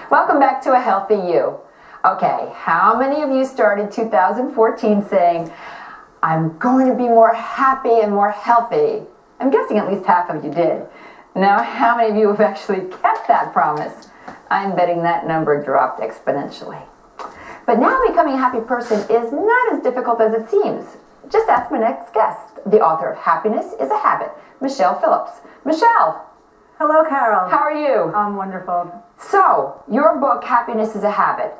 Welcome back to A Healthy You. Okay, how many of you started 2014 saying, I'm going to be more happy and more healthy? I'm guessing at least half of you did. Now, how many of you have actually kept that promise? I'm betting that number dropped exponentially. But now becoming a happy person is not as difficult as it seems. Just ask my next guest, the author of Happiness is a Habit, Michele Phillips. Michele. Hello, Carol. How are you? I'm wonderful. So, your book, Happiness is a Habit.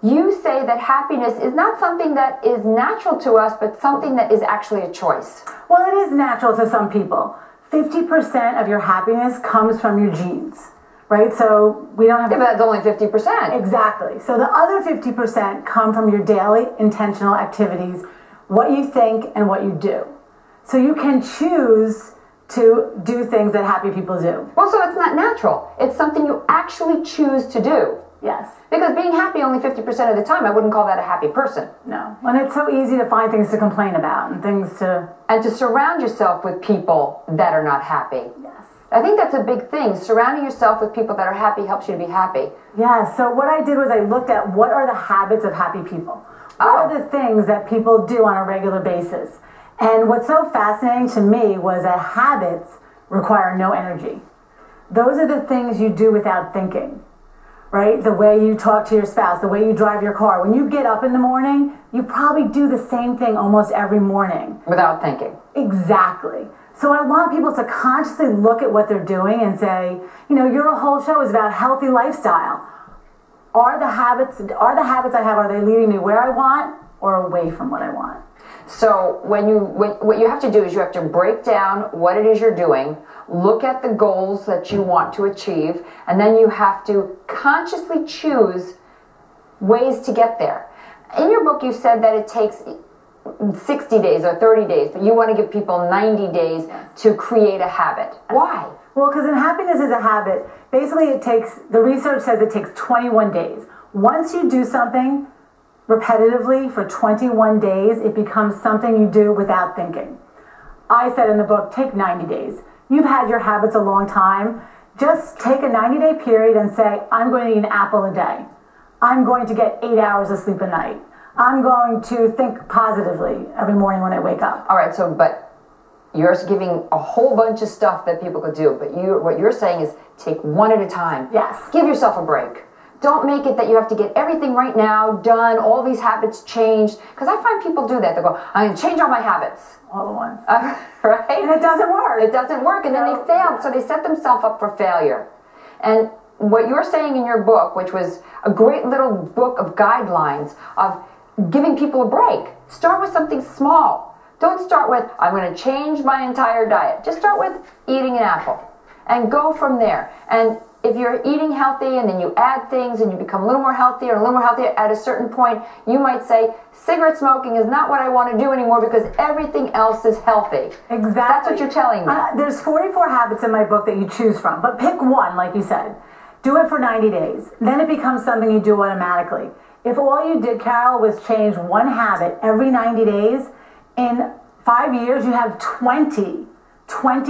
You say that happiness is not something that is natural to us, but something that is actually a choice. Well, it is natural to some people. 50% of your happiness comes from your genes, right? So we don't have... Yeah, but that's only 50%. Exactly. So the other 50% come from your daily intentional activities, what you think and what you do. So you can choose to do things that happy people do. Well, so it's not natural. It's something you actually choose to do. Yes. Because being happy only 50% of the time, I wouldn't call that a happy person. No. And it's so easy to find things to complain about and things to... And to surround yourself with people that are not happy. Yes. I think that's a big thing. Surrounding yourself with people that are happy helps you to be happy. Yeah, so what I did was I looked at what are the habits of happy people. What are the things that people do on a regular basis? And what's so fascinating to me was that habits require no energy. Those are the things you do without thinking, right? The way you talk to your spouse, the way you drive your car. When you get up in the morning, you probably do the same thing almost every morning. Without thinking. Exactly. So I want people to consciously look at what they're doing and say, you know, your whole show is about healthy lifestyle. Are the habits I have, are they leading me where I want or away from what I want? So what you have to do is you have to break down what it is you're doing, look at the goals that you want to achieve, and then you have to consciously choose ways to get there. In your book, you said that it takes 60 days or 30 days, but you want to give people 90 days to create a habit. Why? Well, because in Happiness is a Habit, basically the research says it takes 21 days. Once you do something repetitively for 21 days, it becomes something you do without thinking. I said in the book, take 90 days. You've had your habits a long time. Just take a 90-day period and say, I'm going to eat an apple a day. I'm going to get 8 hours of sleep a night. I'm going to think positively every morning when I wake up. All right, but you're giving a whole bunch of stuff that people could do, but what you're saying is take one at a time. Yes. Give yourself a break. Don't make it that you have to get everything right now done, all these habits changed. Because I find people do that. They go, I'm going to change all my habits. All at once. Right? And it doesn't work. It doesn't work, and then they fail. So they set themselves up for failure. And what you're saying in your book, which was a great little book of guidelines of giving people a break. Start with something small. Don't start with, I'm going to change my entire diet. Just start with eating an apple and go from there. And if you're eating healthy and then you add things and you become a little more healthier and a little more healthier, at a certain point, you might say, cigarette smoking is not what I want to do anymore because everything else is healthy. Exactly. That's what you're telling me. There's 44 habits in my book that you choose from, but pick one, like you said. Do it for 90 days. Then it becomes something you do automatically. If all you did, Carol, was change one habit every 90 days, in 5 years you have 20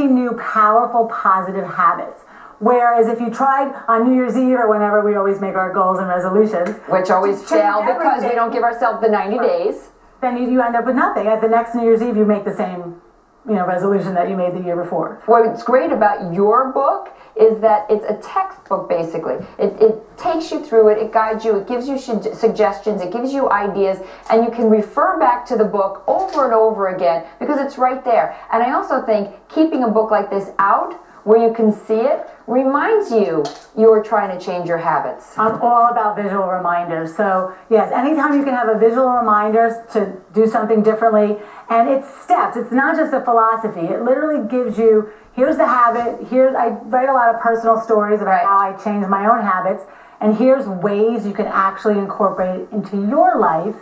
new powerful positive habits. Whereas if you tried on New Year's Eve or whenever we always make our goals and resolutions, which always fail because we don't give ourselves the 90 days, then you end up with nothing. At the next New Year's Eve, you make the same resolution that you made the year before. What's great about your book is that it's a textbook, basically. It takes you through it, it guides you, it gives you suggestions, it gives you ideas, and you can refer back to the book over and over again because it's right there. And I also think keeping a book like this out where you can see it reminds you you're trying to change your habits. I'm all about visual reminders. So yes, anytime you can have a visual reminder to do something differently, and it's steps. It's not just a philosophy. It literally gives you, here's the habit, I write a lot of personal stories about how I changed my own habits, and here's ways you can actually incorporate it into your life.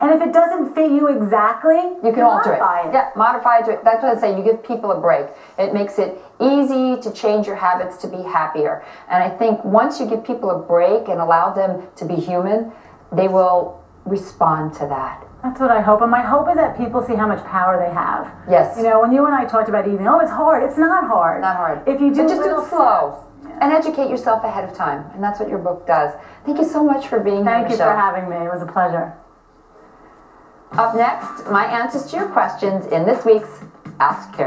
And if it doesn't fit you exactly, you can alter it. Yeah, modify it. That's what I say. You give people a break. It makes it easy to change your habits to be happier. And I think once you give people a break and allow them to be human, they will respond to that. That's what I hope. And my hope is that people see how much power they have. Yes. You know, when you and I talked about eating, oh, it's hard. It's not hard. Not hard. If you do just do it slow. and educate yourself ahead of time. And that's what your book does. Thank you so much for being here, Thank you Michele. for having me. It was a pleasure. Up next, my answers to your questions in this week's Ask Carrie.